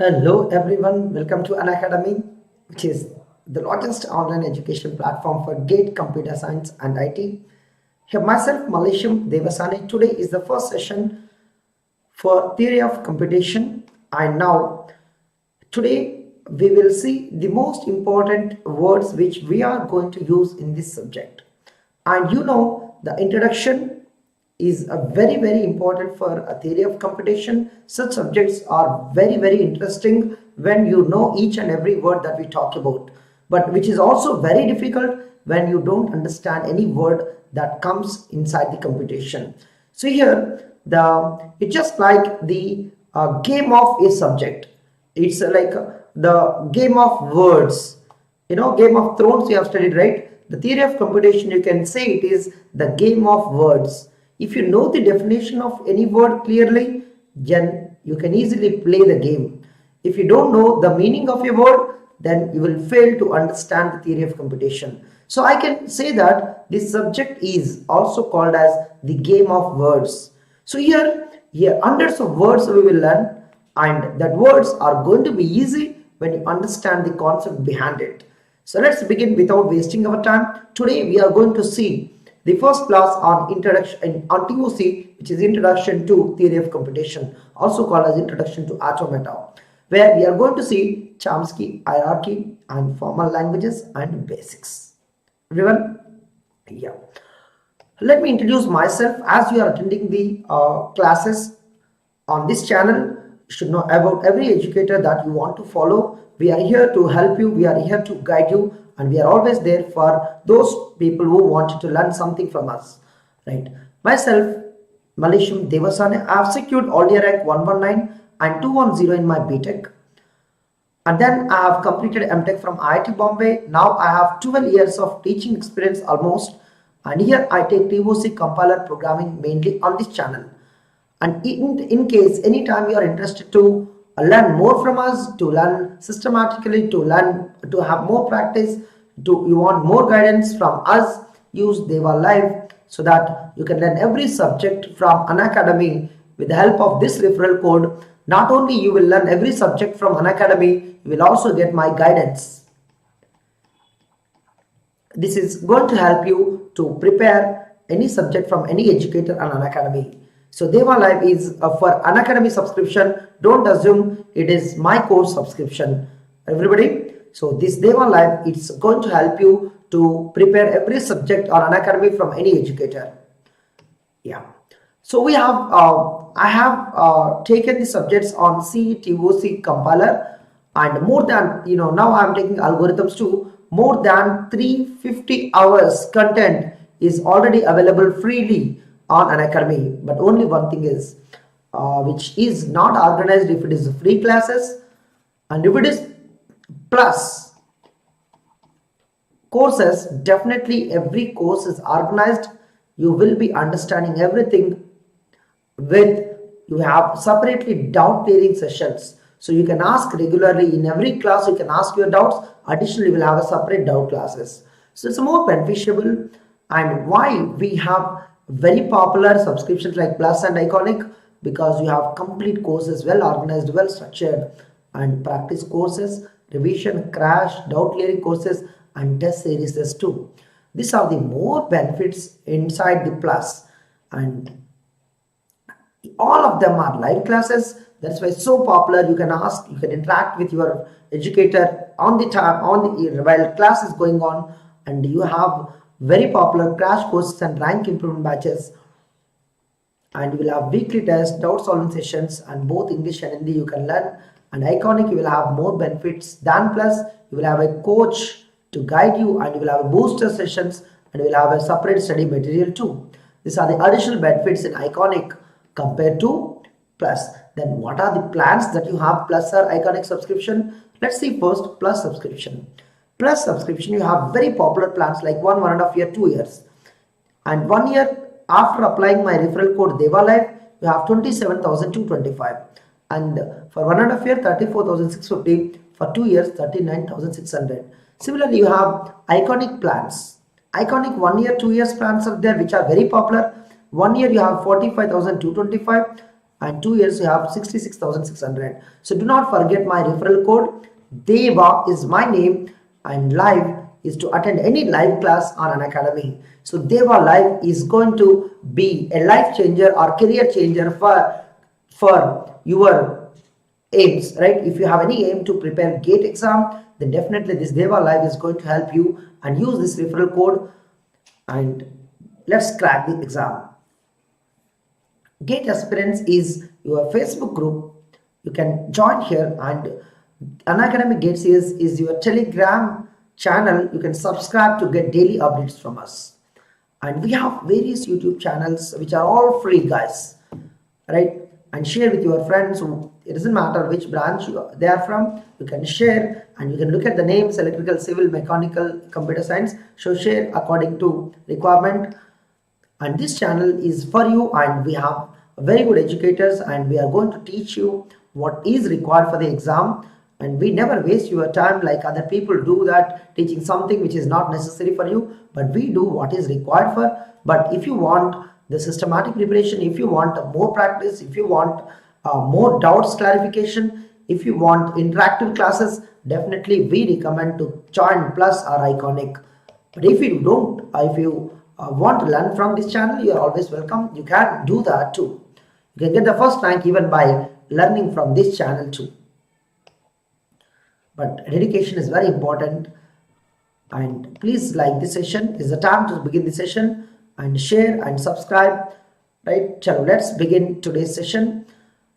Hello everyone, welcome to Unacademy, which is the largest online education platform for GATE Computer Science and IT. Here myself, Malisham Devasani. Today is the first session for Theory of Computation, and now today we will see the most important words which we are going to use in this subject. And the introduction is a very important for a theory of computation. Such subjects are very interesting when you know each and every word that we talk about, but which is also very difficult when you don't understand any word that comes inside the computation. So here it's just like the game of a subject. It's like the game of words. Game of Thrones you have studied, right? The theory of computation, you can say it is the game of words. If you know the definition of any word clearly, then you can easily play the game. If you don't know the meaning of a word, then you will fail to understand the theory of computation. So I can say that this subject is also called as the game of words. So here hundreds of words we will learn, and that words are going to be easy when you understand the concept behind it. So let's begin without wasting our time. Today we are going to see the first class on introduction on TOC, which is Introduction to Theory of Computation, also called as Introduction to Automata, where we are going to see Chomsky hierarchy and formal languages and basics. Everyone, yeah. Let me introduce myself. As you are attending the classes on this channel, you should know about every educator that you want to follow. We are here to help you, we are here to guide you, and we are always there for those people who wanted to learn something from us, right? Myself, Malisham Devasane, I have secured all year rank 119 and 210 in my BTech, and then I have completed MTech from IIT Bombay. Now I have 12 years of teaching experience almost, and here I take TOC compiler programming mainly on this channel. And in case anytime you are interested to learn more from us, to learn systematically, to have more practice, you want more guidance from us, use Deva Live so that you can learn every subject from Unacademy with the help of this referral code. Not only you will learn every subject from Unacademy, you will also get my guidance. This is going to help you to prepare any subject from any educator on Unacademy. So Deva Live is for Unacademy subscription. Don't assume it is my course subscription, everybody. So this Deva Live, it's going to help you to prepare every subject on Unacademy from any educator. Yeah. So we have I have taken the subjects on C, TOC compiler, and more than now I am taking algorithms too. More than 350 hours content is already available freely on Unacademy, but only one thing is which is not organized if it is free classes, and if it is plus courses, definitely every course is organized. You will be understanding everything with you have separately doubt clearing sessions, so you can ask regularly in every class. You can ask your doubts. Additionally, we'll have a separate doubt classes, so it's more beneficial. And why we have very popular subscriptions like Plus and Iconic? Because you have complete courses, well organized, well structured, and practice courses, revision, crash, doubt clearing courses, and test series too. These are the more benefits inside the Plus, and all of them are live classes. That's why it's so popular. You can ask, you can interact with your educator on the time, while class is going on, and you have very popular crash courses and rank improvement batches, and you will have weekly tests, doubt solving sessions, and both English and Hindi you can learn. And Iconic, you will have more benefits than Plus. You will have a coach to guide you, and you will have a booster sessions, and you will have a separate study material too. These are the additional benefits in Iconic compared to Plus. Then what are the plans that you have Plus or Iconic subscription? Let's see first Plus subscription. Plus subscription, you have very popular plans like 1.5 year, 2 years, and 1 year after applying my referral code Deva Live, you have 27,225, and for 1.5 year 34,650, for 2 years 39,600. Similarly, you have Iconic plans. Iconic 1 year, 2 years plans are there, which are very popular. 1 year you have 45,225, and 2 years you have 66,600. So do not forget my referral code. Deva is my name, and live is to attend any live class on Unacademy. So Deva Live is going to be a life changer or career changer for your aims, right? If you have any aim to prepare GATE exam, then definitely this Deva Live is going to help you, and use this referral code and let's crack the exam. GATE Aspirants is your Facebook group. You can join here, and Unacademy GATE Series is your Telegram channel. You can subscribe to get daily updates from us. And we have various YouTube channels which are all free, guys, right? And share with your friends. It doesn't matter which branch they are from, you can share, and you can look at the names: electrical, civil, mechanical, computer science. So share according to requirement. And this channel is for you, and we have very good educators, and we are going to teach you what is required for the exam. And we never waste your time like other people do, that teaching something which is not necessary for you, but we do what is required for. But if you want the systematic preparation, if you want more practice, if you want more doubts clarification, if you want interactive classes, definitely we recommend to join Plus or Iconic. But if you don't, if you want to learn from this channel, you are always welcome. You can do that too. You can get the first rank even by learning from this channel too. But dedication is very important, and please like this session. This is the time to begin the session, and share and subscribe, right? So let's begin today's session.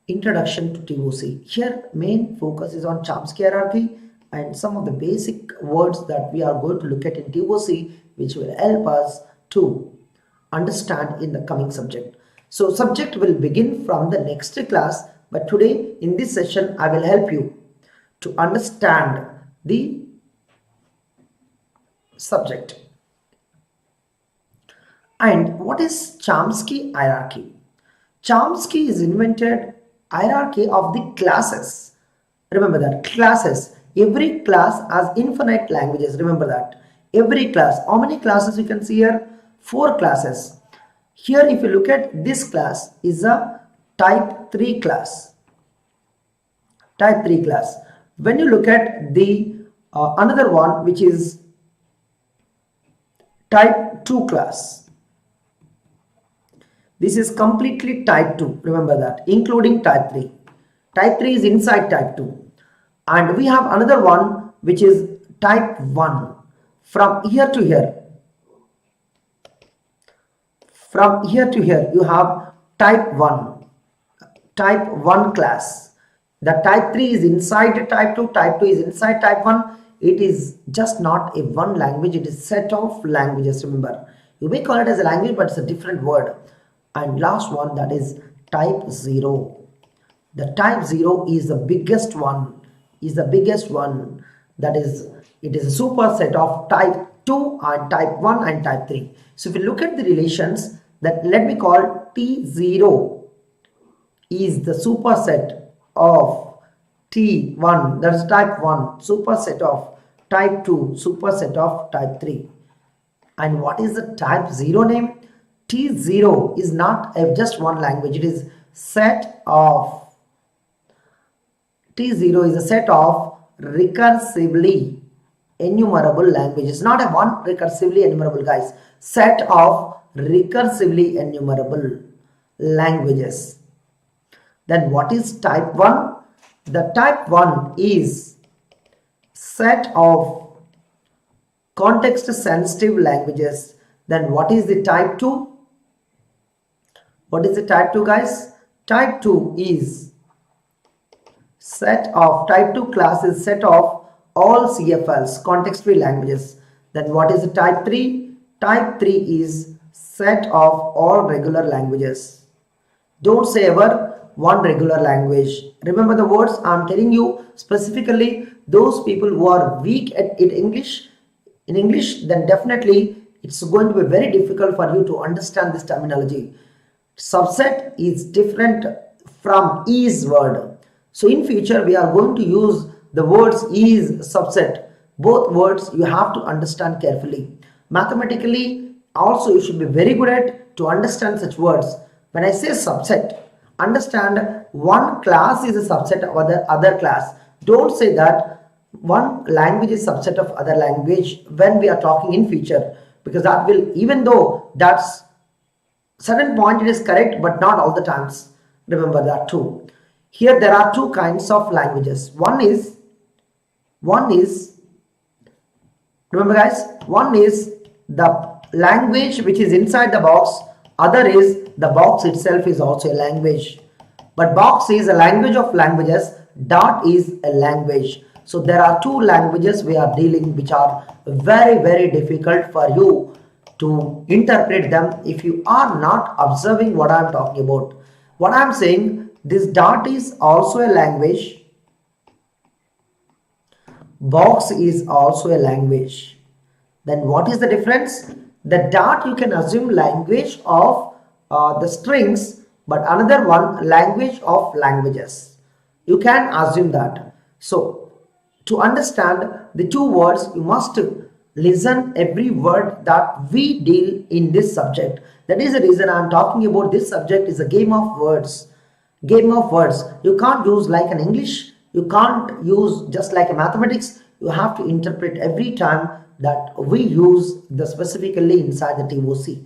Introduction to TOC. Here main focus is on Chomsky hierarchy and some of the basic words that we are going to look at in TOC, which will help us to understand in the coming subject. So subject will begin from the next class, but today in this session I will help you to understand the subject. And what is Chomsky hierarchy? Chomsky is invented hierarchy of the classes. Remember that, classes. Every class has infinite languages. Remember that. Every class. How many classes you can see here? 4 classes. Here if you look at this class is a type 3 class. Type 3 class. When you look at the another one, which is type 2 class, this is completely type 2. Remember that, including type 3. Type 3 is inside type 2. And we have another one which is type 1. From here to here, from here to here, you have type 1. Type 1 class. The type 3 is inside type 2, type 2 is inside type 1. It is just not a one language, it is set of languages. Remember, you may call it as a language, but it's a different word. And last one, that is type 0. The type 0 is the biggest one, that is, it is a superset of type 2 and type 1 and type 3. So if you look at the relations, that let me call T0 is the superset of T1, that is type 1, superset of type 2, superset of type 3. And what is the type 0 name? T0 is not just one language, it is set of, T0 is a set of recursively enumerable languages. Not a one recursively enumerable, guys. Set of recursively enumerable languages. Then what is type 1? The type 1 is set of context sensitive languages. Then what is the type 2? What is the type 2, guys? Type 2 is set of, type 2 class is set of all CFLs, context free languages. Then what is the type 3? Type 3 is set of all regular languages. Don't say ever one regular language. Remember the words I'm telling you, specifically those people who are weak at English, then definitely it's going to be very difficult for you to understand this terminology. Subset is different from is word. So in future we are going to use the words is, subset. Both words you have to understand carefully. Mathematically also you should be very good at to understand such words. When I say subset, Understand, one class is a subset of other class. Don't say that one language is subset of other language when we are talking in future, because that will, even though that's certain point it is correct, but not all the times. Remember that too. Here there are two kinds of languages. One is remember guys, one is the language which is inside the box, other is the box itself is also a language. But box is a language of languages, dot is a language. So there are two languages we are dealing, which are very difficult for you to interpret them if you are not observing what I am talking about. What I am saying, this dot is also a language, box is also a language. Then what is the difference? The dot you can assume language of the strings, but another one language of languages. You can assume that. So to understand the two words, you must listen every word that we deal in this subject. That is the reason I am talking about this subject is a game of words. Game of words. You can't use like an English. You can't use just like a mathematics. You have to interpret every time that we use the specifically inside the TOC.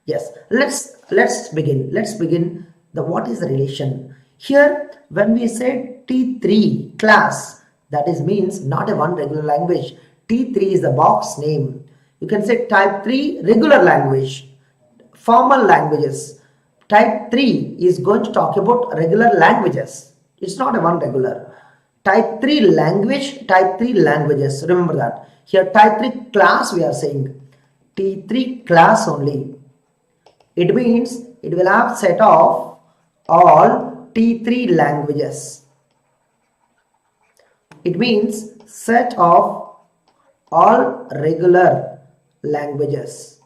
Yes, let's begin. Let's begin the what is the relation. Here when we say T3 class, that is means not a one regular language. T3 is the box name. You can say type 3 regular language, formal languages. Type 3 is going to talk about regular languages. It's not a one regular. Type 3 language, type 3 languages. Remember that. Here type 3 class we are saying. T3 class only. It means it will have set of all T3 languages. It means set of all regular languages.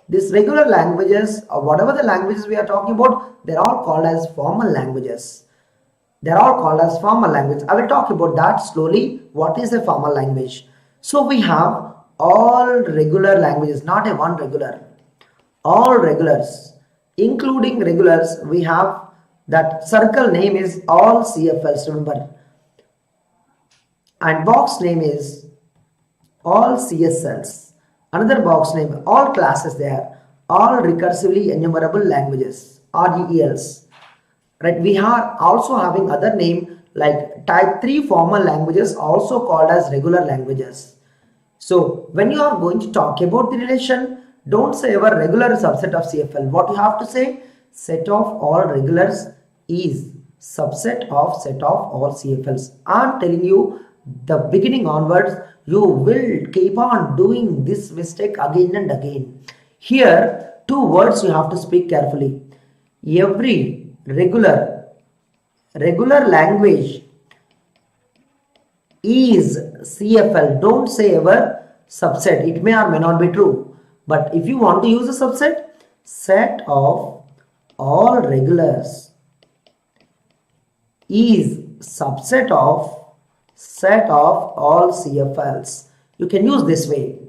These regular languages, or whatever the languages we are talking about, they're all called as formal languages. They're all called as formal language. I will talk about that slowly. What is a formal language? So we have all regular languages, not a one regular. All regulars, including regulars, we have that circle name is all CFLs, remember. And box name is all CSLs. Another box name, all classes there, all recursively enumerable languages, RELs. Right? We are also having other name like type 3 formal languages, also called as regular languages. So when you are going to talk about the relation, don't say ever regular subset of CFL. What you have to say, set of all regulars is subset of set of all CFLs. I'm telling you, the beginning onwards, you will keep on doing this mistake again and again. Here, two words you have to speak carefully. Every regular language is CFL. Don't say ever subset. It may or may not be true. But if you want to use a subset, set of all regulars is subset of set of all CFLs. You can use this way.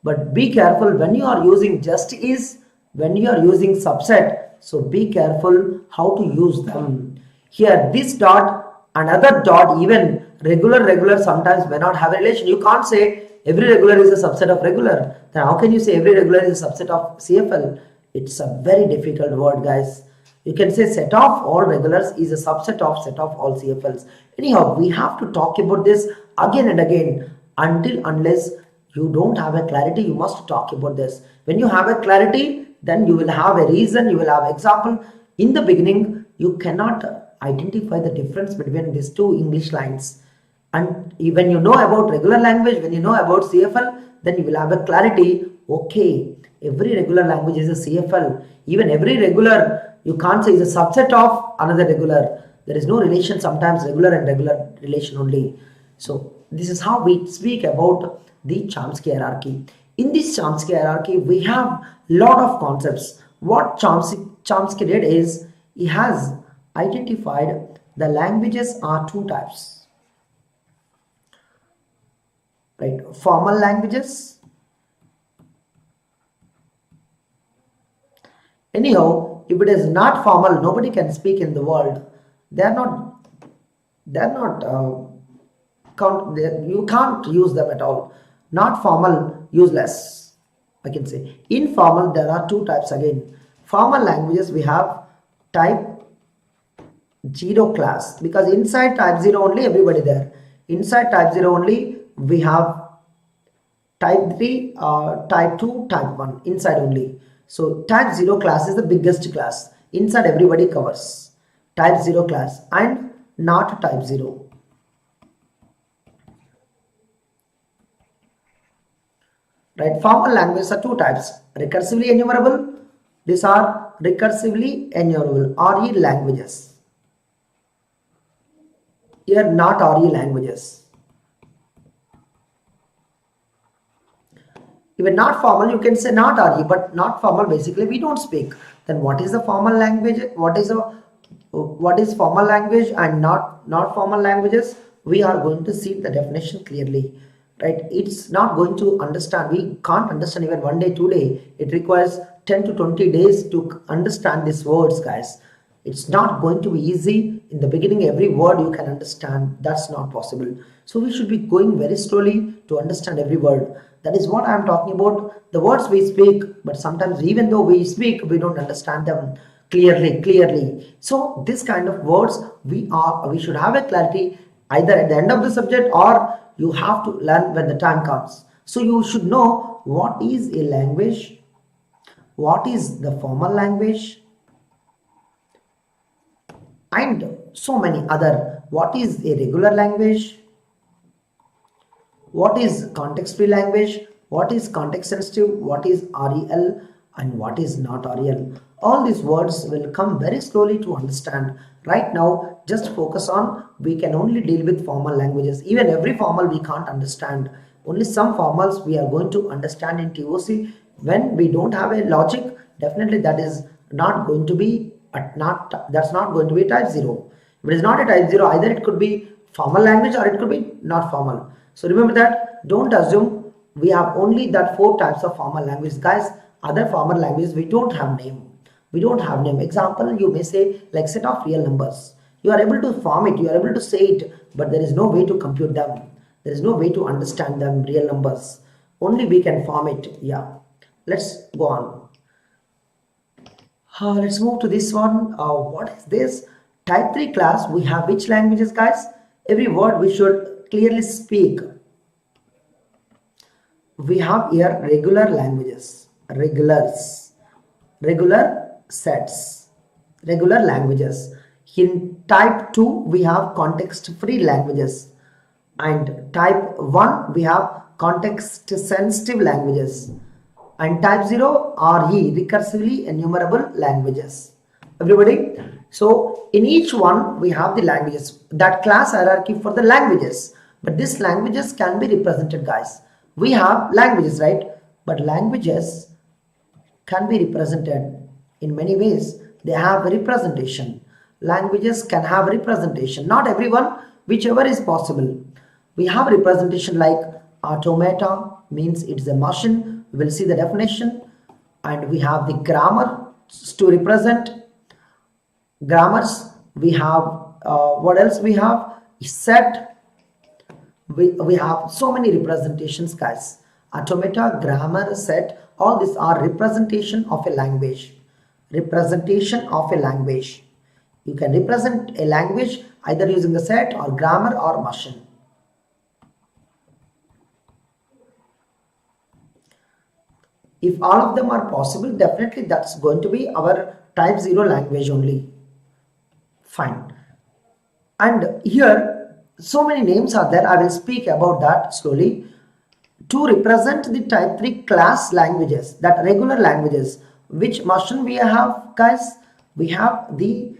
But be careful when you are using just is, when you are using subset. So be careful how to use them. Here this dot, another dot, even regular sometimes may not have a relation. You can't say every regular is a subset of regular. Then how can you say every regular is a subset of CFL? It's a very difficult word, guys. You can say set of all regulars is a subset of set of all CFLs. Anyhow, we have to talk about this again and again unless you don't have a clarity. You must talk about this. When you have a clarity, then you will have a reason, you will have example. In the beginning, you cannot identify the difference between these two English lines. And when you know about regular language, when you know about CFL, then you will have a clarity. Okay, every regular language is a CFL. Even every regular, you can't say is a subset of another regular. There is no relation, sometimes regular and regular relation only. So this is how we speak about the Chomsky hierarchy. In this Chomsky hierarchy, we have lot of concepts. What Chomsky did is, he has identified the languages are two types. Right? Formal languages, Anyhow, if it is not formal, nobody can speak in the world. They are not. They are not. You can't use them at all. Not formal, useless. I can say informal. There are two types again. Formal languages we have type 0 class, because inside type 0 only everybody there. Inside type 0 only we have type 3, type 2, type 1 inside only. So type 0 class is the biggest class. Inside everybody covers type 0 class and not type 0. Right? Formal languages are two types. Recursively enumerable. These are recursively enumerable RE languages. Here not RE languages. Even not formal, you can say not RE, but not formal basically we don't speak. Then what is the formal language? What is formal language and not formal languages? We are going to see the definition clearly. Right? It's not going to understand. We can't understand even one day, 2 days. It requires 10 to 20 days to understand these words, guys. It's not going to be easy. In the beginning, every word you can understand. That's not possible. So we should be going very slowly to understand every word. That is what I'm talking about. The words we speak, but sometimes even though we speak, we don't understand them clearly. So this kind of words we should have a clarity either at the end of the subject, or you have to learn when the time comes. So you should know what is a language, what is the formal language, and so many other. What is a regular language? What is context-free language? What is context-sensitive? What is REL and what is not REL? All these words will come very slowly to understand. Right now, just focus on, we can only deal with formal languages. Even every formal we can't understand. Only some formals we are going to understand in TOC. When we don't have a logic, definitely that is not going to be that's not going to be type 0. If it is not a type 0, either it could be formal language or it could be not formal. So remember that. Don't assume we have only that 4 types of formal language, guys. Other formal languages we don't have name. We don't have name. Example, you may say like set of real numbers. You are able to form it, you are able to say it, but there is no way to compute them. There is no way to understand them, real numbers. Only we can form it. Yeah. Let's go on. Let's move to this one. What is this? Type 3 class, we have which languages, guys? Every word we should clearly speak. We have here regular languages, regular sets, regular languages. In type 2 we have context free languages, and type 1 we have context sensitive languages, and type 0 RE recursively enumerable languages. Everybody, so in each one we have the languages, that class hierarchy for the languages, but these languages can be represented, guys. We have languages, right? But languages can be represented in many ways. They have representation. Languages can have representation. Not everyone, whichever is possible. We have representation like automata, means it's a machine. We will see the definition. And we have the grammar to represent grammars. We have what else we have? Set. We have so many representations, guys. Automata, grammar, set, all these are representation of a language. Representation of a language. You can represent a language either using the set or grammar or machine. If all of them are possible, definitely that's going to be our type 0 language only. Fine. And here so many names are there. I will speak about that slowly. To represent the type 3 class languages, that regular languages, which machine we have, guys? We have the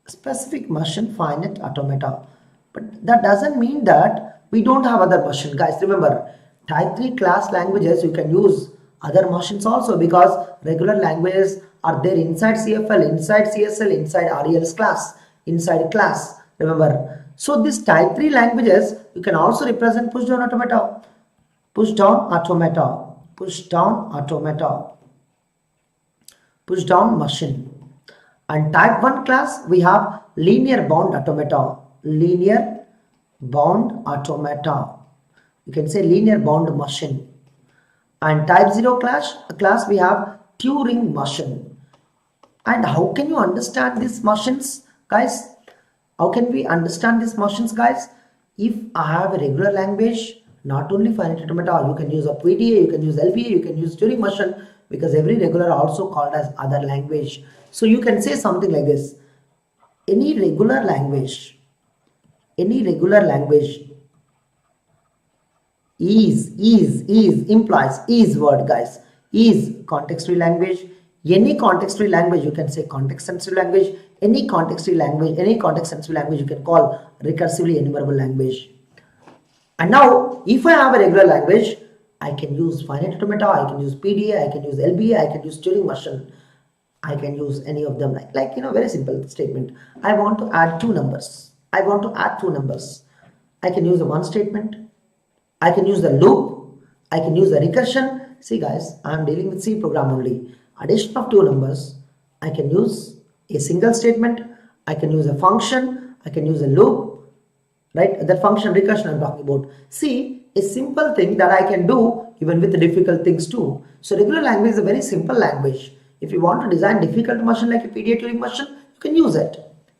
specific machine finite automata. But that doesn't mean that we don't have other machine, guys. Remember, type 3 class languages, you can use other machines also, because regular languages are there inside CFL, inside CSL, inside REL's class, inside class. Remember. So this type 3 languages, you can also represent push down automata. Push down automata. Push down automata. push down machine. And type 1 class, we have linear bound automata. Linear bound automata. You can say linear bound machine. And type 0 class we have Turing machine. And how can you understand these machines, guys? How can we understand these machines, guys? If I have a regular language, not only finite automata, you can use a PDA, you can use LBA, you can use Turing machine, because every regular also called as other language. So you can say something like this: any regular language is implies is word, guys. Is context-free language. Any context-free language, you can say context-sensitive language. Any context-free language, any context-sensitive language, you can call recursively enumerable language. And now, if I have a regular language, I can use finite automata, I can use PDA, I can use LBA, I can use Turing machine, I can use any of them. Like very simple statement. I want to add two numbers. I can use the one statement. I can use the loop. I can use the recursion. See, guys, I am dealing with C program only. Addition of two numbers. I can use a single statement. I can use a function. I can use a loop. Right? That function recursion I'm talking about. See, a simple thing that I can do even with the difficult things too. So regular language is a very simple language. If you want to design difficult machine like a PDA Turing machine, you can use it.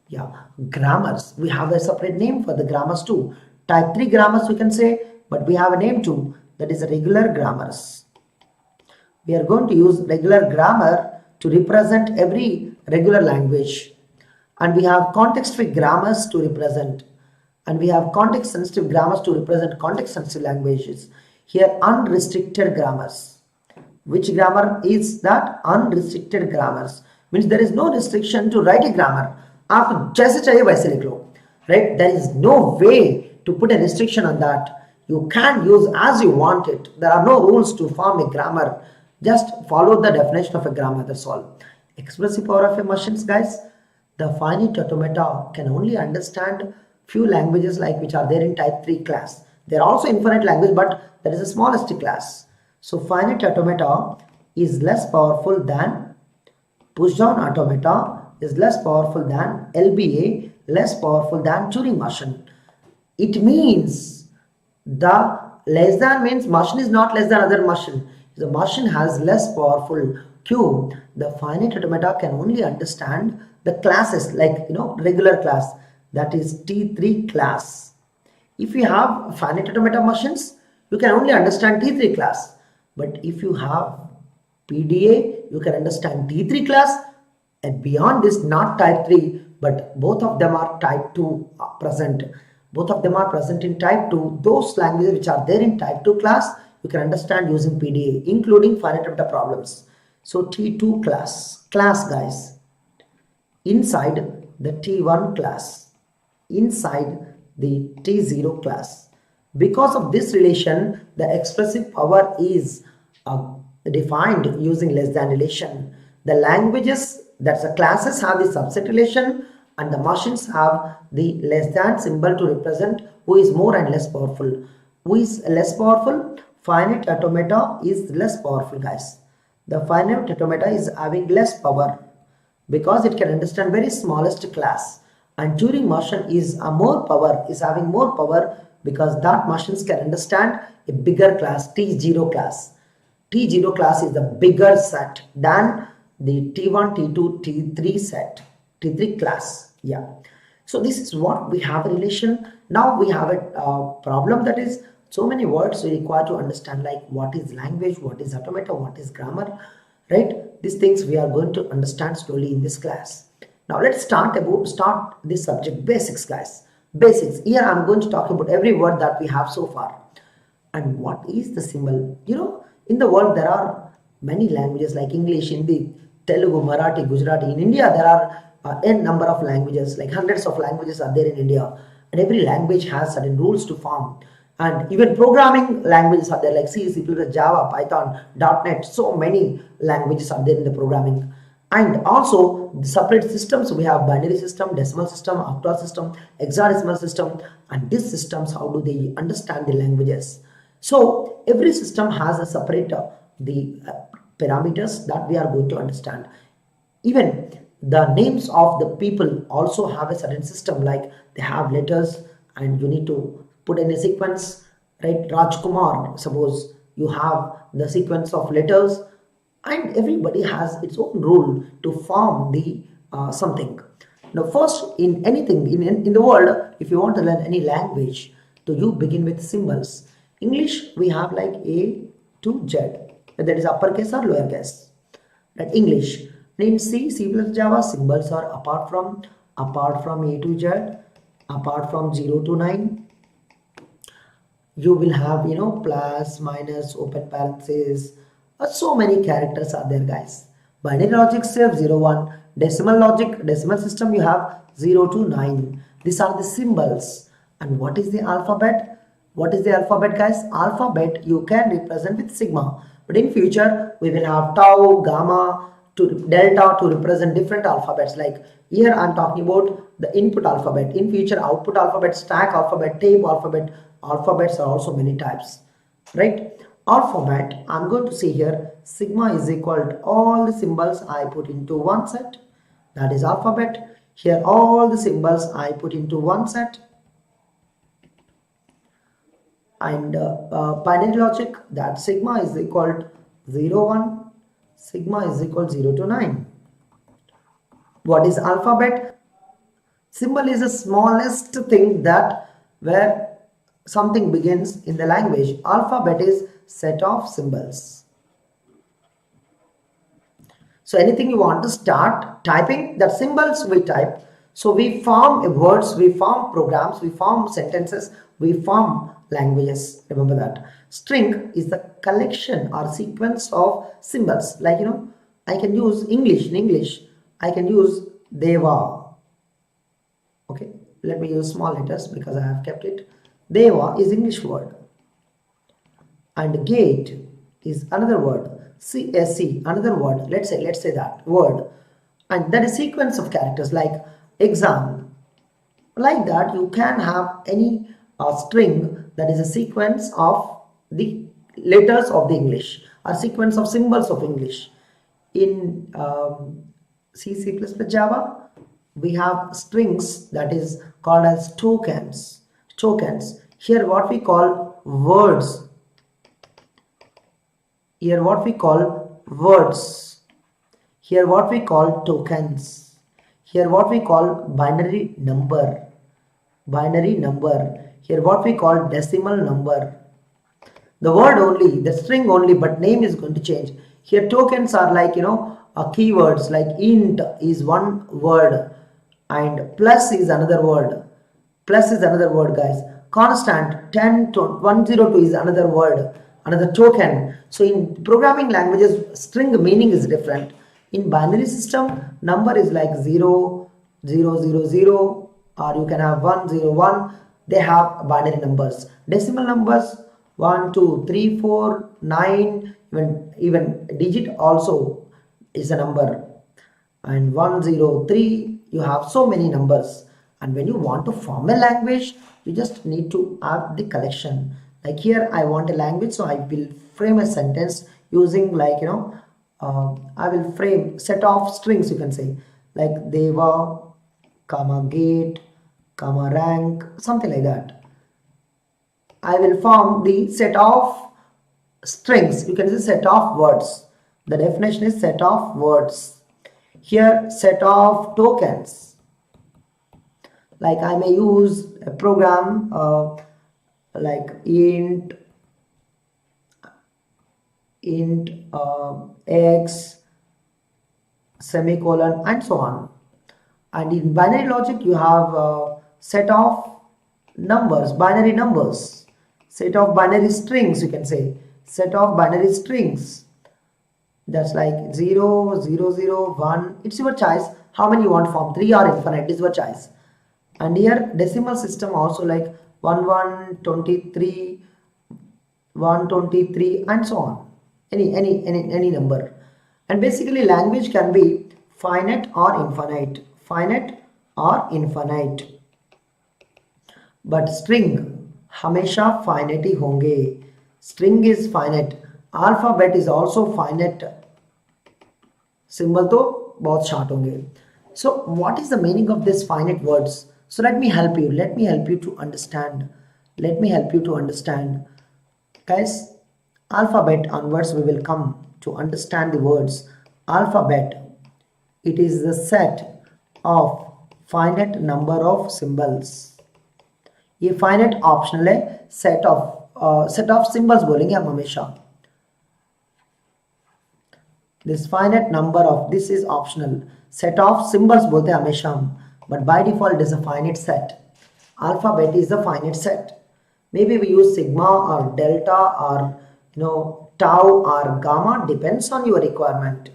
Yeah, grammars. We have a separate name for the grammars too. Type 3 grammars we can say, but we have a name too. That is regular grammars. We are going to use regular grammar to represent every regular language. And we have context-free grammars to represent. And we have context-sensitive grammars to represent context-sensitive languages. Here, unrestricted grammars. Which grammar is that? Unrestricted grammars. Means there is no restriction to write a grammar. Aap jaise chahiye waise likh lo. Right? There is no way to put a restriction on that. You can use as you want it. There are no rules to form a grammar. Just follow the definition of a grammar, that's all. Expressive power of a machines, guys. The finite automata can only understand few languages like which are there in type 3 class. There are also infinite language, but that is the smallest class. So finite automata is less powerful than push down automata, is less powerful than LBA, less powerful than Turing machine. It means the less than means machine is not less than other machine. The machine has less powerful Q. The finite automata can only understand the classes like regular class, that is T3 class. If you have finite automata machines, you can only understand T3 class. But if you have PDA, you can understand T3 class, and beyond this not type 3, but both of them are type 2 present. Both of them are present in type 2. Those languages which are there in type 2 class, you can understand using PDA, including finite automata problems. So T2 class, guys, inside the T1 class, inside the T0 class. Because of this relation, the expressive power is defined using less than relation. The languages, that's the classes, have the subset relation, and the machines have the less than symbol to represent who is more and less powerful. Who is less powerful? Finite automata is less powerful, guys. The finite automata is having less power because it can understand very smallest class, and Turing machine is having more power because that machines can understand a bigger class, T0 class. T0 class is the bigger set than the T1, T2, T3 set, T3 class. Yeah. So this is what we have a relation. Now we have a problem, that is so many words we require to understand, like what is language, what is automata, what is grammar, right? These things we are going to understand slowly in this class. Now let's start this subject, basics, guys. Basics. Here I'm going to talk about every word that we have so far. And what is the symbol? In the world there are many languages like English, Hindi, Telugu, Marathi, Gujarati. In India there are n number of languages, like hundreds of languages are there in India, and every language has certain rules to form. And even programming languages are there like C, C++, Java, Python, .NET. So many languages are there in the programming. And also the separate systems, we have binary system, decimal system, octal system, hexadecimal system. And these systems, how do they understand the languages? So every system has a separate parameters that we are going to understand. Even the names of the people also have a certain system, like they have letters and you need to put in a sequence, right? Rajkumar, suppose you have the sequence of letters, and everybody has its own role to form the something. Now first, in anything in the world, if you want to learn any language, so you begin with symbols. English, we have like A to Z, whether it is uppercase or lowercase. That English. In C plus Java, symbols are apart from A to Z, apart from 0 to 9. You will have, plus, minus, open parentheses, so many characters are there, guys. Binary logic says 0 1. Decimal logic, decimal system, you have 0 to 9. These are the symbols. And what is the alphabet? What is the alphabet, guys? Alphabet you can represent with sigma, but in future we will have tau, gamma to delta to represent different alphabets. Like here I'm talking about the input alphabet. In future, output alphabet, stack alphabet, tape alphabet. Alphabets are also many types, right? Alphabet, I'm going to say here, sigma is equal to all the symbols I put into one set, that is alphabet. Here all the symbols I put into one set. And binary logic, that sigma is equal to 0 1, sigma is equal to 0 to 9. What is alphabet? Symbol is the smallest thing that where something begins in the language. Alphabet is set of symbols. So anything you want to start typing, that symbols we type. So we form words, we form programs, we form sentences, we form languages. Remember that. String is the collection or sequence of symbols. Like, I can use English. In English, I can use Deva. Okay, let me use small letters because I have kept it. Deva is English word. And gate is another word. CSC, another word. Let's say that word. And that is sequence of characters like exam. Like that, you can have any string that is a sequence of the letters of the English, a sequence of symbols of English. In C++, Java, we have strings that is called as tokens. Here what we call words. Here what we call words. Here what we call tokens. Here what we call binary number. Here what we call decimal number. The word only, the string only, but name is going to change. Here tokens are like, keywords, like int is one word and plus is another word. Plus is another word, guys. Constant 102 is another word, another token. So in programming languages, string meaning is different. In binary system, number is like 0 0 0 0, or you can have 1 0 1. They have binary numbers. Decimal numbers 1 2 3 4 9, even digit also is a number, and 103. You have so many numbers. And when you want to form a language, you just need to have the collection. Like here I want a language, so I will frame a sentence using like, I will frame set of strings, you can say, like Deva, comma gate, comma rank, something like that. I will form the set of strings, you can say set of words. The definition is set of words. Here set of tokens. Like I may use a program like int x semicolon and so on. And in binary logic, you have a set of numbers, binary numbers, set of binary strings, you can say, set of binary strings. That's like 0 0 0 1. It's your choice how many you want to form, 3 or infinite is your choice. And here decimal system also like 1123 123 and so on, any number. And basically language can be finite or infinite, but string हमेशा finite ही होंगे. String is finite. Alphabet is also finite. Symbol तो बहुत short होंगे. So what is the meaning of this finite words? So let me help you to understand. Guys, alphabet onwards we will come to understand the words. Alphabet, it is the set of finite number of symbols. ये finite optional है, set of symbols बोलेंगे हम हमेशा. This finite number of, this is optional, set of symbols बोलते हैं हमेशा हम, but by default it is a finite set. Alphabet is a finite set. Maybe we use sigma or delta or tau or gamma, depends on your requirement.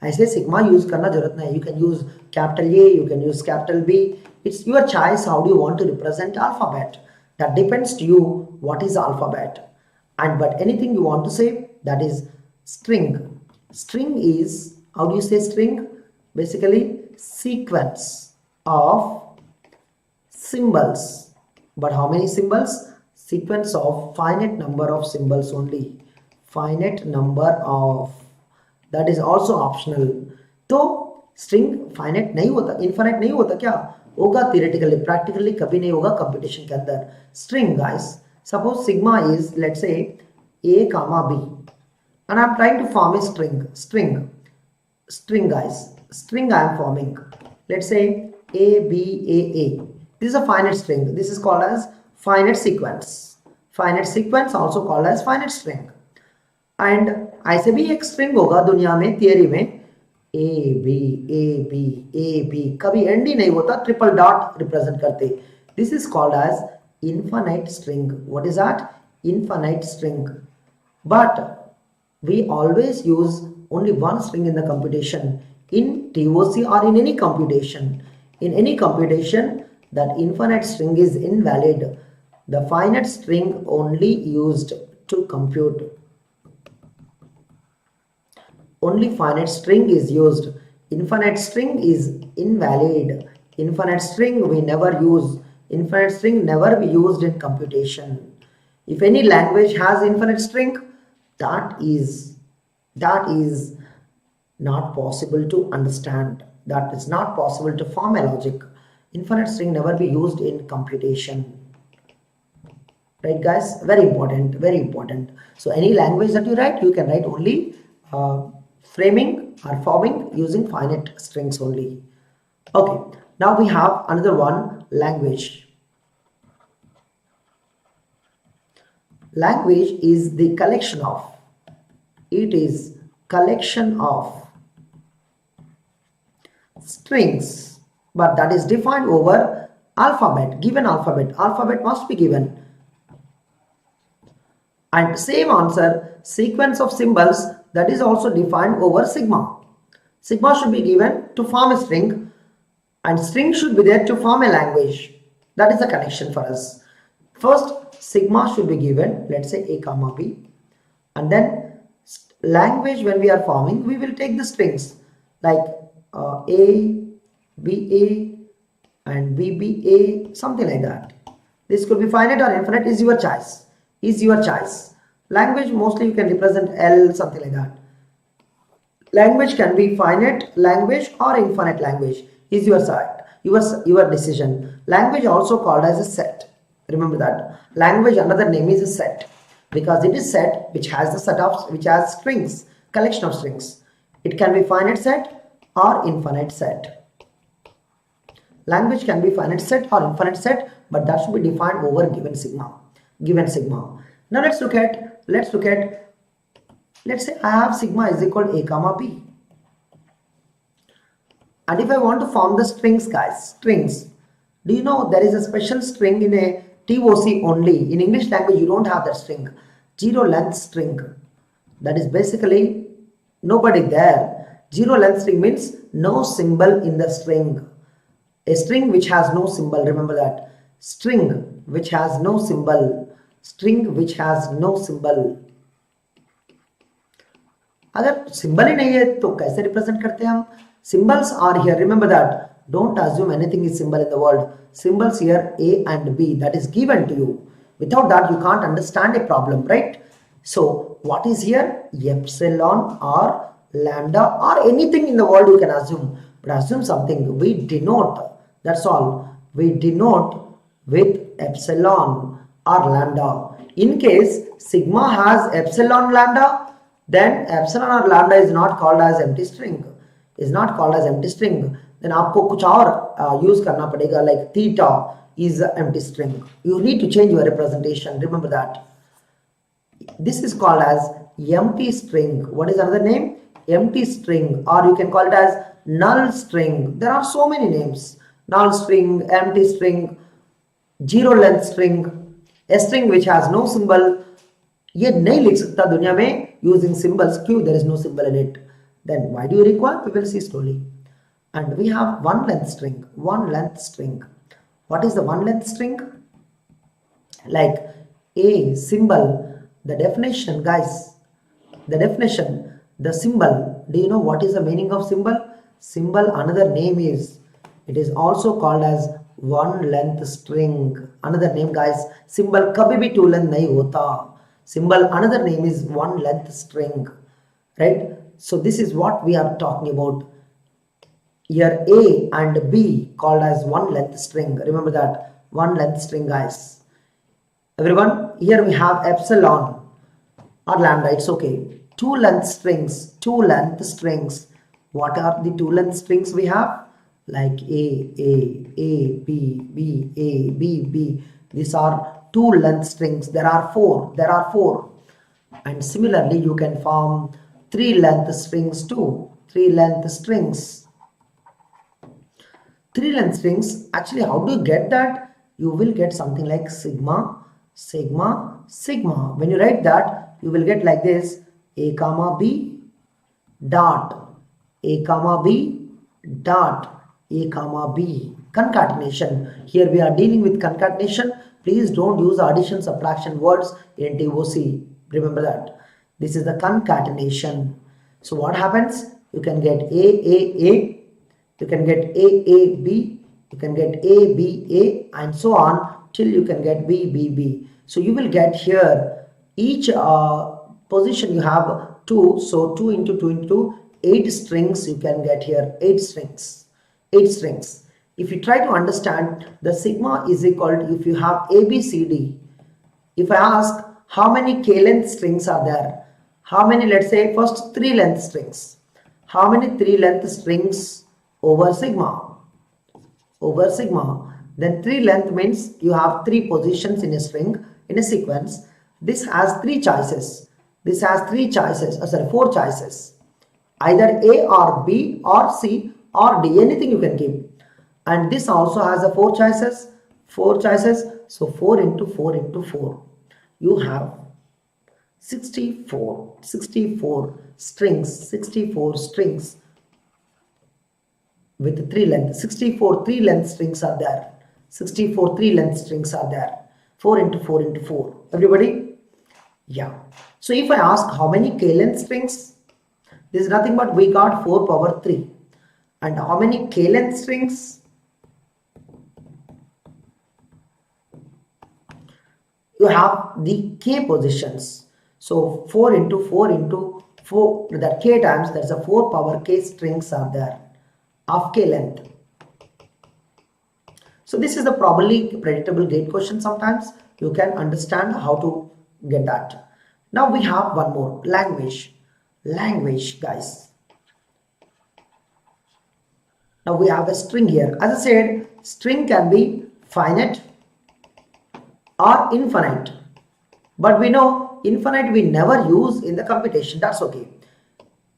ऐसे sigma use करना जरूरत नहीं. You can use capital A, you can use capital B. It's your choice how do you want to represent alphabet. That depends to you what is alphabet. And but anything you want to say, that is string. String is, how do you say string? Basically sequence of symbols. But how many symbols? Sequence of finite number of symbols only. Finite number of, that is also optional. तो string finite नहीं होता, infinite नहीं होता क्या? होगा theoretically, practically कभी नहीं होगा computation के अंदर. String guys, suppose sigma is, let's say a comma b, and I'm trying to form a string guys, string I am forming, let's say a b a a. This is a finite string. This is called as finite sequence. Finite sequence also called as finite string. And ऐसे भी एक string होगा दुनिया में, theory में, a b a b a b, कभी end ही नहीं होता, triple dot represent करते. This is called as infinite string. What is that? Infinite string. But we always use only one string in the computation. In TOC or in any computation. In any computation, that infinite string is invalid. The finite string only used to compute. Only finite string is used. Infinite string is invalid. Infinite string we never use. Infinite string never be used in computation. If any language has infinite string, that is not possible to understand. That is not possible to form a logic. Infinite string never be used in computation. Right guys, very important. So any language that you write, you can write only framing or forming using finite strings only. Okay, now we have another one, language. Language is the collection of, it is collection of strings, but that is defined over alphabet, given alphabet. Alphabet must be given. And same answer, sequence of symbols, that is also defined over sigma. Sigma should be given to form a string, and string should be there to form a language. That is the connection for us. First, sigma should be given, let's say a comma b, and then language, when we are forming, we will take the strings like a, ba, and bba, something like that. This could be finite or infinite, is your choice. Language, mostly you can represent L, something like that. Language can be finite language or infinite language, is your side, your decision. Language also called as a set. Remember that language, another name is a set, because it is set which has the set of, which has strings, collection of strings. It can be finite set or infinite set. Language can be finite set or infinite set, but that should be defined over given sigma. Now let's look at, let's say I have sigma is equal to a comma b, and if I want to form the strings guys, strings, do you know there is a special string in a TOC only? In English language you don't have that string, zero length string. That is basically nobody there. Zero length string means no symbol in the string. A string which has no symbol, remember that. String which has no symbol. अगर symbol ही नहीं है तो कैसे represent करते हैं हम? Symbols are here, remember that. Don't assume anything is symbol in the world. Symbols here A and B, that is given to you. Without that you can't understand a problem, right? So what is here? Epsilon or lambda, or anything in the world you can assume. But assume something. We denote, that's all. We denote with epsilon or lambda. In case sigma has epsilon lambda, then epsilon or lambda is not called as empty string. Is not called as empty string. Then आपको कुछ और use करना पड़ेगा, like theta is an empty string. You need to change your representation. Remember that. This is called as empty string. What is another name? Empty string, or you can call it as null string. There are so many names. Null string, empty string, zero length string, a string which has no symbol. ये नहीं लिख सकता दुनिया में using symbols. क्यों? There is no symbol in it. Then why do you require? We will see slowly. And we have one length string. One length string. What is the one length string? Like a symbol. The definition, guys. The definition. The symbol. Do you know what is the meaning of symbol? Symbol, another name is. It is also called as one length string. Another name, guys. Symbol कभी भी two length नहीं होता. Symbol, another name is one length string. Right? So this is what we are talking about. Here A and B called as one length string. Remember that. One length string, guys. Everyone, here we have epsilon or lambda. It's okay. Two length strings. Two length strings. What are the two length strings we have? Like A, B, B, A, B, B. These are two length strings. There are four. There are four. And similarly, you can form three length strings too. Three length strings. Three length strings. Actually, how do you get that? You will get something like sigma, sigma, sigma. When you write that, you will get like this: A comma B dot, A comma B dot, A comma B. Concatenation. Here we are dealing with concatenation. Please don't use addition subtraction words in TOC. Remember that. This is the concatenation. So what happens? You can get A. You can get A, B. You can get A, B, A, and so on till you can get B, B, B. So you will get here each position you have 2. So 2 into 2 into 8 strings you can get here. 8 strings. 8 strings. If you try to understand, the sigma is equal to, if you have A, B, C, D. If I ask how many K length strings are there? How many, let's say first 3 length strings. How many 3 length strings over sigma? Over sigma. Then 3 length means you have 3 positions in a string, in a sequence. This has 3 choices. This has 3 choices, 4 choices. Either A or B or C or D, anything you can give. And this also has a 4 choices. 4 choices. So 4 into 4 into 4. You have 64 strings. 64 strings with 3 length. 64 3 length strings are there. 64 3 length strings are there. 4 into 4 into 4. Everybody? Yeah. So if I ask how many K length strings, this is nothing but we got 4 power 3. And how many K length strings? You have the K positions. So 4 into 4 into 4, that K times, there's a 4 power K strings are there of K length. So this is the probably predictable gate question. Sometimes you can understand how to get that. Now we have one more, language. Language, guys. Now we have a string here. As I said, string can be finite or infinite. But we know infinite we never use in the computation. That's okay.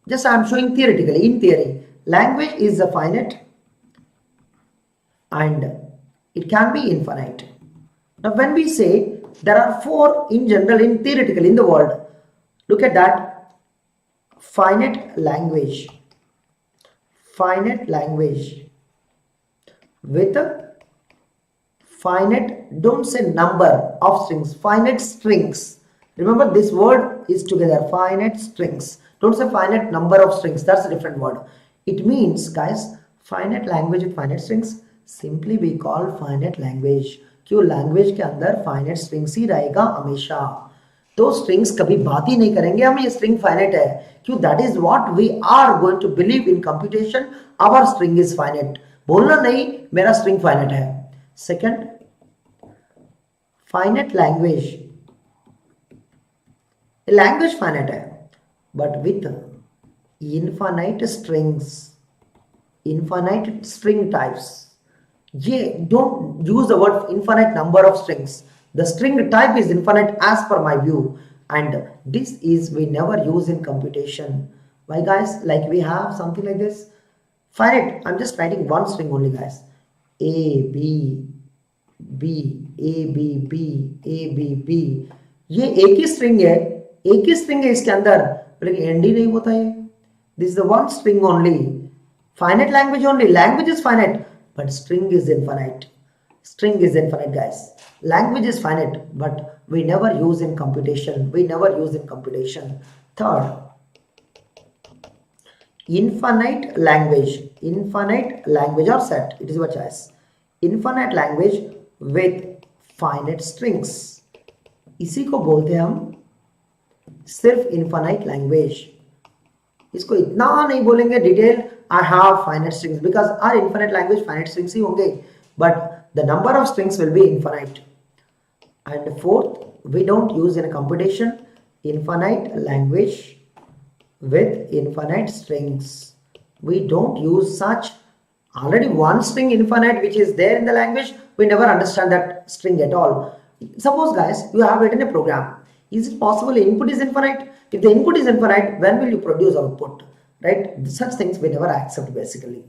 Just I am showing theoretically, in theory. Language is a finite and it can be infinite. Now when we say there are 4 in general, in theoretical in the world, look at that. Finite language with a finite, don't say number of strings, finite strings. Remember this word is together, finite strings. Don't say finite number of strings, that's a different word. It means, guys, finite language with finite strings simply we call finite language. क्यों language के अंदर finite strings ही रहेगा हमेशा. तो strings कभी बात ही नहीं करेंगे हम ये स्ट्रिंग फाइनाइट है, क्यों? That is what we are going to believe in computation, our string is finite. बोलना नहीं मेरा स्ट्रिंग फाइनाइट है। Second, finite language, language finite है but with infinite strings, infinite string types. Don't use the word infinite number of strings. The string type is infinite as per my view, and this is we never use in computation. Why guys? Like we have something like this finite. I'm just writing one string only guys. A B B A B B A B B, ये एक ही string है, एक ही string है इसके अंदर, लेकिन end ही नहीं होता है। This is the one string only. Finite language only. Language is finite, but string is infinite. String is infinite, guys. Language is finite, but we never use in computation. We never use in computation. Third, infinite language. Infinite language or set. It is your choice. Infinite language with finite strings. इसी को बोलते हैं हम सिर्फ infinite language. इसको इतना नहीं बोलेंगे detail, I have finite strings, because our infinite language finite strings ही होंगे, but the number of strings will be infinite. And fourth, we don't use in a computation infinite language with infinite strings. We don't use such. Already one string infinite which is there in the language, we never understand that string at all. Suppose guys, you have written a program. Is it possible input is infinite? If the input is infinite, when will you produce output? Right? Such things we never accept basically.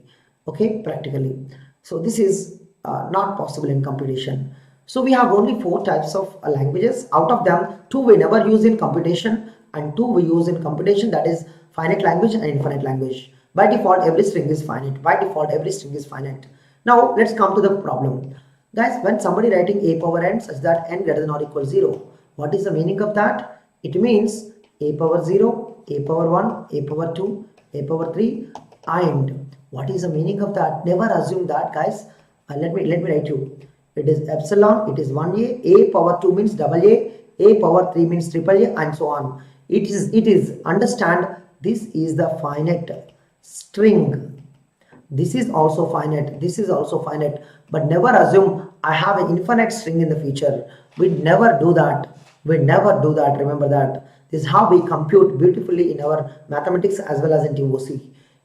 Okay, practically. So this is not possible in computation. So we have only 4 types of languages. Out of them, 2 we never use in computation and 2 we use in computation, that is finite language and infinite language. By default, every string is finite. By default, every string is finite. Now let's come to the problem. Guys, when somebody writing a power n such that n greater than or equal 0, what is the meaning of that? It means a power 0, a power 1, a power 2, a power 3, and what is the meaning of that? Never assume that guys. Let me write you. It is epsilon, it is 1a power 2 means double a power 3 means triple a, and so on. It is understand, this is the finite string. This is also finite, this is also finite, but never assume I have an infinite string in the future. We never do that. We never do that. Remember that. This is how we compute beautifully in our mathematics as well as in TOC.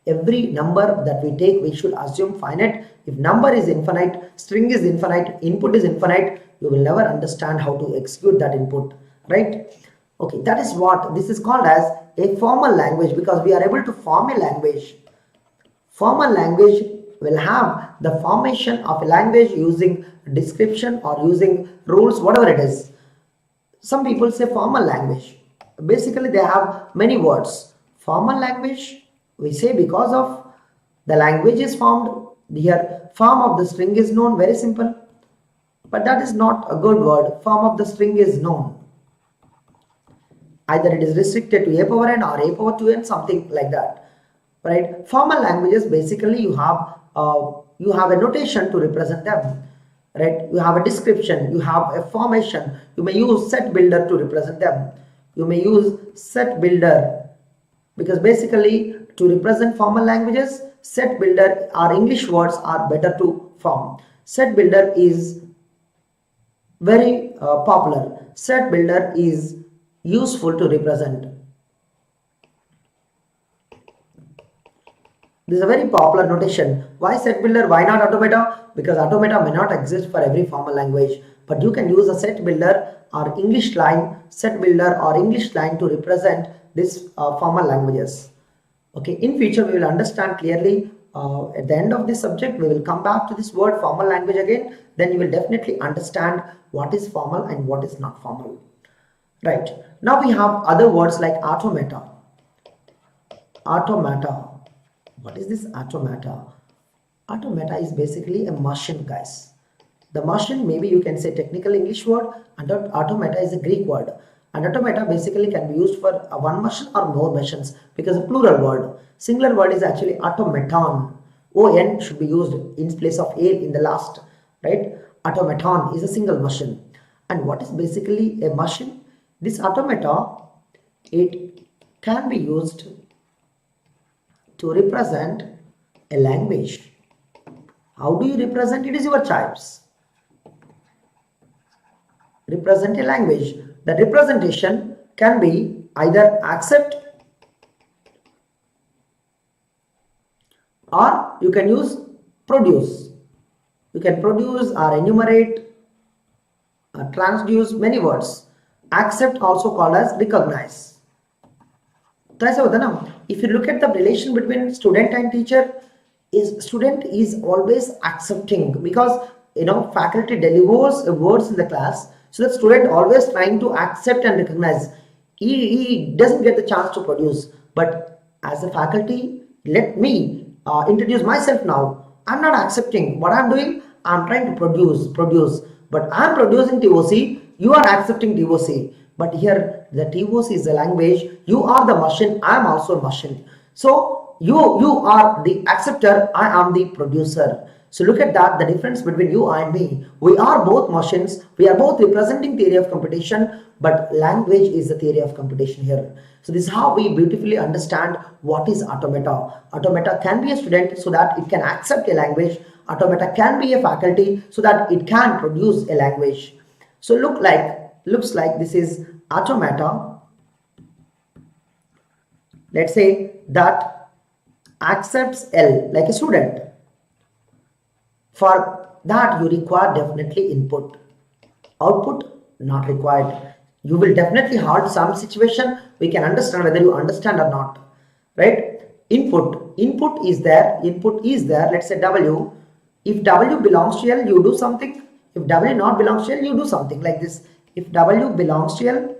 Every number that we take, we should assume finite. If number is infinite, string is infinite, input is infinite, you will never understand how to execute that input. Right? Okay, that is what this is called as a formal language, because we are able to form a language. Formal language will have the formation of a language using description or using rules, whatever it is. Some people say formal language. Basically, they have many words. Formal language, we say because of the language is formed. Here, form of the string is known, very simple. But that is not a good word. Form of the string is known. Either it is restricted to a power n or a power 2n, something like that. Right? Formal languages, basically you have a notation to represent them. Right? You have a description, you have a formation. You may use set builder to represent them. You may use set builder, because basically to represent formal languages, set builder or English words are better to form. Set builder is very popular. Set builder is useful to represent. This is a very popular notation. Why set builder? Why not automata? Because automata may not exist for every formal language, but you can use a set builder or English line, set builder or English line to represent this formal languages. Okay, in future we will understand clearly. At the end of this subject, we will come back to this word formal language again. Then you will definitely understand what is formal and what is not formal. Right. Now we have other words like automata. Automata. What is this automata? Automata is basically a machine, guys. The machine, maybe you can say technical English word, and automata is a Greek word. And automata basically can be used for one machine or more machines, because a plural word. Singular word is actually automaton. O-N should be used in place of A in the last, right? Automaton is a single machine. And what is basically a machine? This automata, it can be used to represent a language. How do you represent? It is your choice. Represent a language. The representation can be either accept, or you can use produce. You can produce or enumerate or transduce many words. Accept also called as recognize. तो ऐसा होता है ना, if you look at the relation between student and teacher, is student is always accepting, because faculty delivers words in the class, so the student always trying to accept and recognize. He doesn't get the chance to produce. But as a faculty, let me introduce myself now. I'm not accepting what I'm doing. I'm trying to produce, but I'm producing TOC. You are accepting TOC. But here the TOC is the language. You are the machine. I am also a machine. So you are the acceptor. I am the producer. So look at that, the difference between you and me. We are both machines. We are both representing theory of computation, but language is the theory of computation here. So this is how we beautifully understand what is automata. Automata can be a student so that it can accept a language. Automata can be a faculty so that it can produce a language. So looks like this is automata. Let's say that accepts L like a student. For that you require definitely input. Output not required. You will definitely have some situation we can understand whether you understand or not, right? Input is there. Let's say W. If W belongs to L, you do something. If W not belongs to L, you do something like this. If W belongs to L,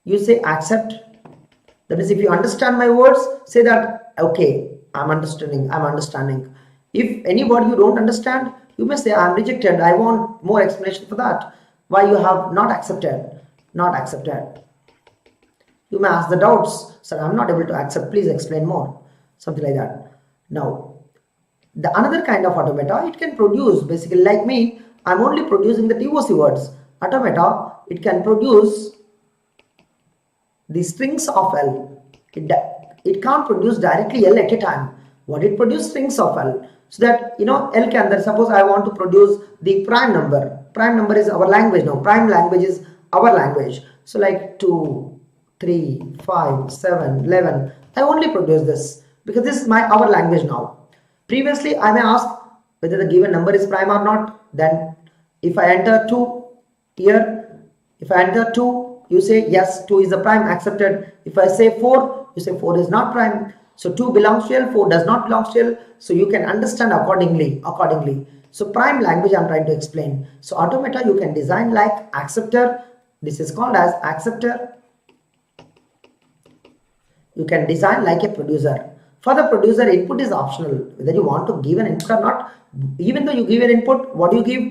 you say accept. That means if you understand my words, say that okay, I'm understanding. If any word you don't understand, you may say I'm rejected. I want more explanation for that. Why you have not accepted? Not accepted. You may ask the doubts. Sir, I'm not able to accept. Please explain more. Something like that. Now, the another kind of automata, it can produce basically like me. I'm only producing the TOC words. Automata, it can produce the strings of L. It can't produce directly L at a time. What it produces? Strings of L. So that L can, that suppose I want to produce the prime number. Prime number is our language now. Prime language is our language. So like 2, 3, 5, 7, 11. I only produce this because this is our language now. Previously, I may ask whether the given number is prime or not. Then if I enter 2 here, if I enter 2, you say yes, 2 is the prime, accepted. If I say 4, you say 4 is not prime. So 2 belongs to L, 4 does not belong to L. So you can understand accordingly. So prime language I'm trying to explain. So automata you can design like acceptor. This is called as acceptor. You can design like a producer. For the producer, input is optional. Whether you want to give an input or not. Even though you give an input, what do you give?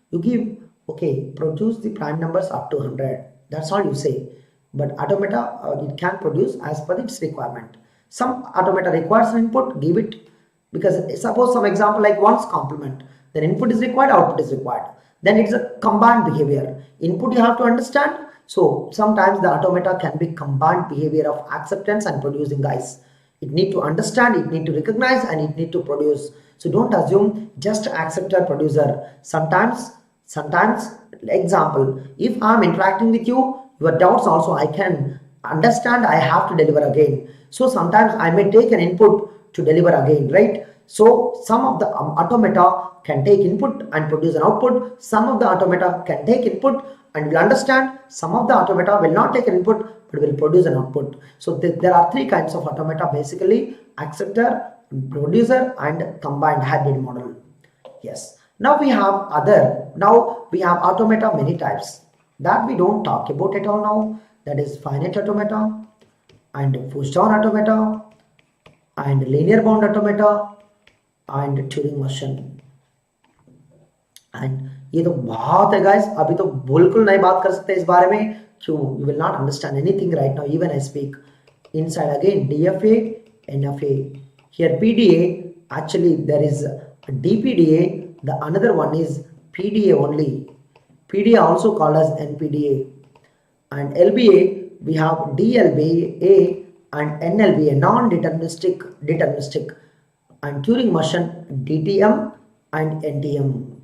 You give, okay, produce the prime numbers up to 100. That's all you say. But automata, it can produce as per its requirement. Some automata requires an input, give it. Because suppose some example like 1's complement. Then input is required, output is required. Then it's a combined behavior. Input you have to understand. So sometimes the automata can be combined behavior of acceptance and producing, guys. It need to understand, it need to recognize, and it need to produce. So don't assume just acceptor, producer. Sometimes, example, if I'm interacting with you, your doubts also I can understand, I have to deliver again. So sometimes I may take an input to deliver again, right? So some of the automata can take input and produce an output. Some of the automata can take input and will understand. Some of the automata will not take an input but will produce an output. So there are 3 kinds of automata basically: acceptor, producer, and combined hybrid model. Yes. Now we have automata many types that we don't talk about at all now. That is finite automata and push-down automata and linear bound automata and Turing machine. And ये तो बहुत है guys, अभी तो बिल्कुल नहीं बात कर सकते इस बारे में क्यों? You will not understand anything right now even I speak. Inside again DFA, NFA. Here PDA, actually there is DPDA, the another one is PDA only. PDA also called as NPDA. And LBA, we have DLBA and NLBA, non-deterministic, deterministic, and Turing machine DTM and NTM.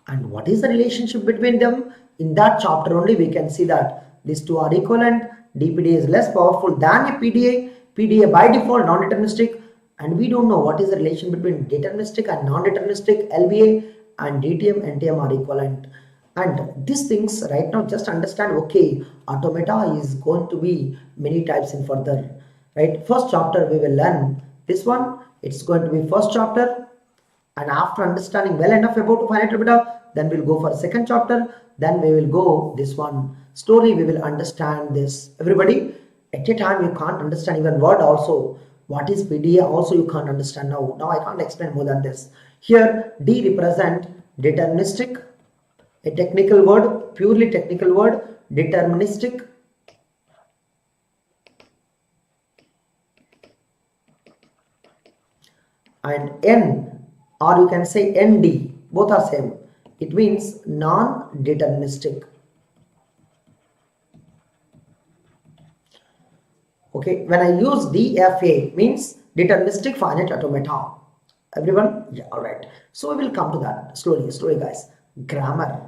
And what is the relationship between them? In that chapter only we can see that these two are equivalent. DPDA is less powerful than a PDA. PDA by default non-deterministic, and we don't know what is the relation between deterministic and non-deterministic. LBA and DTM, NTM are equivalent. And these things right now, just understand, okay, automata is going to be many types in further, right? First chapter we will learn this one. It's going to be first chapter, and after understanding well enough about finite automata, then we'll go for second chapter, then we will go this one. Slowly we will understand this. Everybody, at a time you can't understand even word also. What is PDA also you can't understand now. Now I can't explain more than this. Here D represent deterministic, a technical word, purely technical word, deterministic. And N, or you can say ND, both are same. It means non-deterministic. Okay, when I use DFA means deterministic finite automata. Everyone, yeah, all right. So we will come to that slowly guys. Grammar,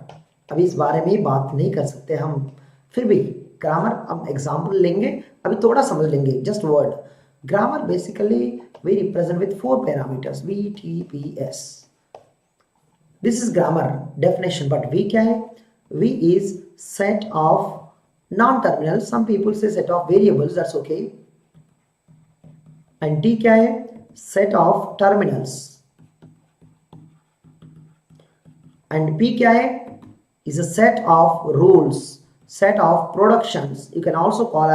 अभी इस बारे में बात नहीं कर सकते हम, फिर भी ग्रामर हम एग्जाम्पल लेंगे, अभी थोड़ा समझ लेंगे, just word. Grammar basically we represent with 4 parameters VTPS. This is grammar definition, but V क्या है? V is set of non-terminal, some people say set of variables, that's okay. And T क्या है? Set of terminals. And P क्या है? Is a set of rules, set of productions. You can also call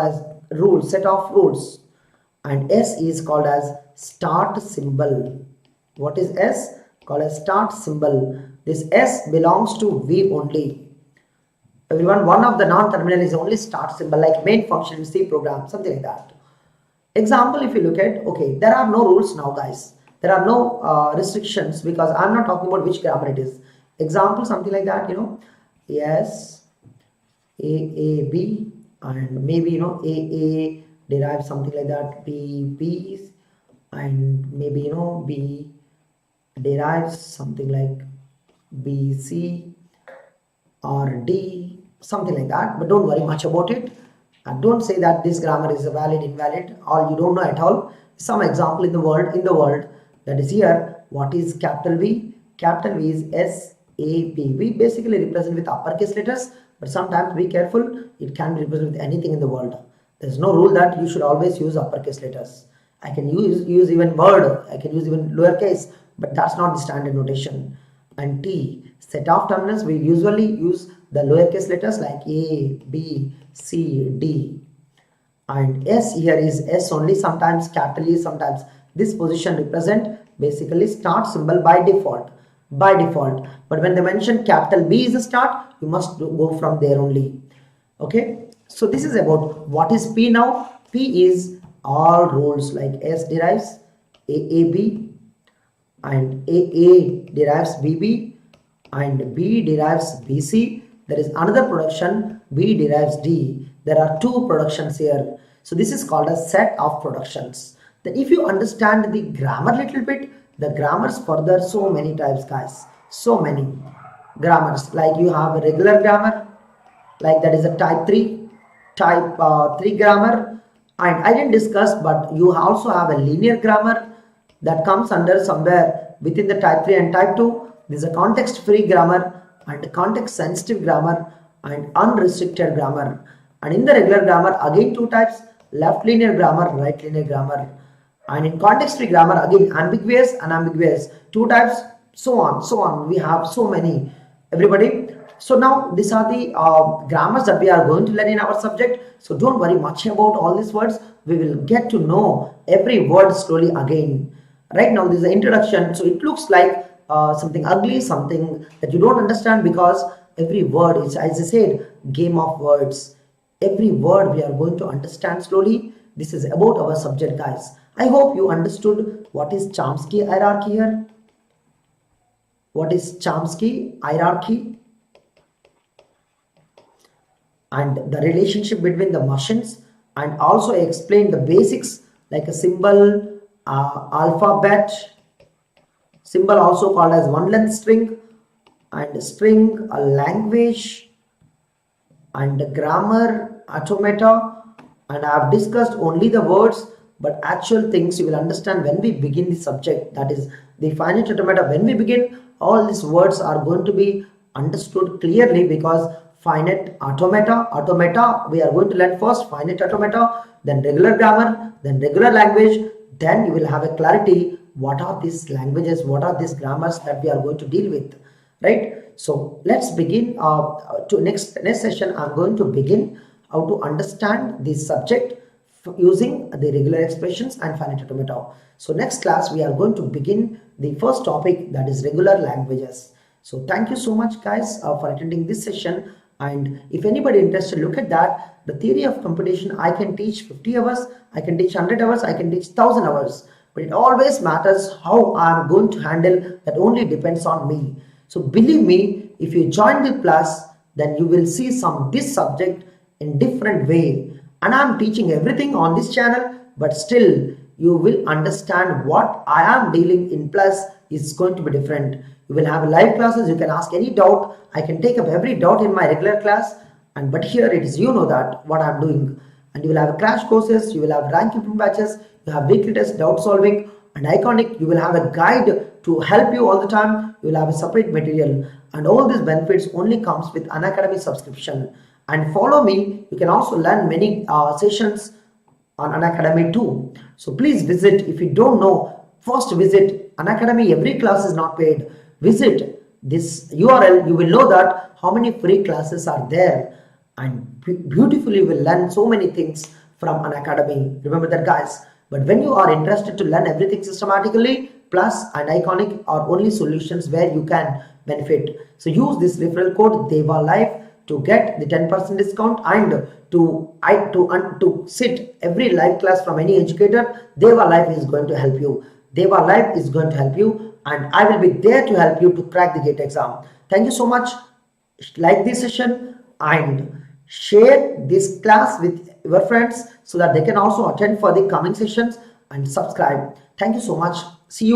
as rules, set of rules. And S is called as start symbol. What is S? Called as start symbol. This S belongs to V only. Everyone, one of the non-terminal is only start symbol, like main function in C program, something like that. Example, if you look at, okay, there are no rules now guys, there are no restrictions, because I'm not talking about which grammar it is. Example, something like that, you know, yes, A, and maybe, you know, A derives something like that, B, and maybe, you know, B derives something like BC or D, something like that, but don't worry much about it. And don't say that this grammar is valid, invalid, or you don't know at all. Some example in the world, that is here, what is capital V? Capital V is SAP. We basically represent with uppercase letters, but sometimes be careful, it can be represented with anything in the world. There's no rule that you should always use uppercase letters. I can use even word, I can use even lowercase, but that's not the standard notation. And T, set of terminals, we usually use the lowercase letters like A, B, C, D. And S here is S only, sometimes capital E, sometimes this position represent basically start symbol by default. But when they mention capital B is a start, you must go from there only. Okay, so this is about what is P now. P is all rules, like S derives AAB, and AA derives BB, and B derives BC. There is another production, B derives D. There are 2 productions here. So this is called a set of productions. Then if you understand the grammar little bit, the grammars further, so many types guys, so many grammars. Like you have a regular grammar, like that is a type 3 grammar. And I didn't discuss, but you also have a linear grammar that comes under somewhere within the type 3 and type 2. This is a context free grammar and context sensitive grammar and unrestricted grammar. And in the regular grammar, again 2 types, left linear grammar, right linear grammar. And in context free grammar, again ambiguous, unambiguous, 2 types, so on. We have so many, everybody. So now these are the grammars that we are going to learn in our subject. So don't worry much about all these words. We will get to know every word slowly again. Right now this is the introduction, so it looks like something ugly, something that you don't understand, because every word is, as I said, game of words. Every word we are going to understand slowly. This is about our subject guys. I hope you understood what is Chomsky hierarchy here. What is Chomsky hierarchy? and the relationship between the machines, and also explain the basics like a symbol, alphabet, symbol also called as one length string, and string, a language, and grammar, automata, and I have discussed only the words, but actual things you will understand when we begin the subject, that is the finite automata. When we begin, all these words are going to be understood clearly, because finite automata, we are going to learn first finite automata, then regular grammar, then regular language, then you will have a clarity what are these languages, what are these grammars that we are going to deal with, right? So let's begin to next session. I'm going to begin how to understand this subject using the regular expressions and finite automata. So next class we are going to begin the first topic, that is regular languages. So thank you so much guys for attending this session, and if anybody interested, look at that. The theory of computation, I can teach 50 hours, I can teach 100 hours, I can teach 1000 hours, but it always matters how I am going to handle. That only depends on me. So believe me, if you join the class, then you will see this subject in different way. And I'm teaching everything on this channel, but still you will understand what I am dealing in plus is going to be different. You will have live classes, you can ask any doubt. I can take up every doubt in my regular class, and but here it is, you know that what I'm doing. And you will have crash courses, you will have rank improvement batches, you have weekly test, doubt solving, and iconic. You will have a guide to help you all the time. You will have a separate material, and all these benefits only comes with Unacademy subscription. And follow me, you can also learn many sessions on Unacademy too. So please visit. If you don't know, first visit Unacademy. Every class is not paid. Visit this URL, you will know that how many free classes are there, and beautifully will learn so many things from Unacademy. Remember that guys. But when you are interested to learn everything systematically, plus and iconic are only solutions where you can benefit. So use this referral code DEVALIFE to get the 10% discount, and to sit every live class from any educator. DEVALIFE is going to help you. DEVALIFE is going to help you, and I will be there to help you to crack the GATE exam. Thank you so much. Like this session and share this class with your friends so that they can also attend for the coming sessions, and subscribe. Thank you so much. See you.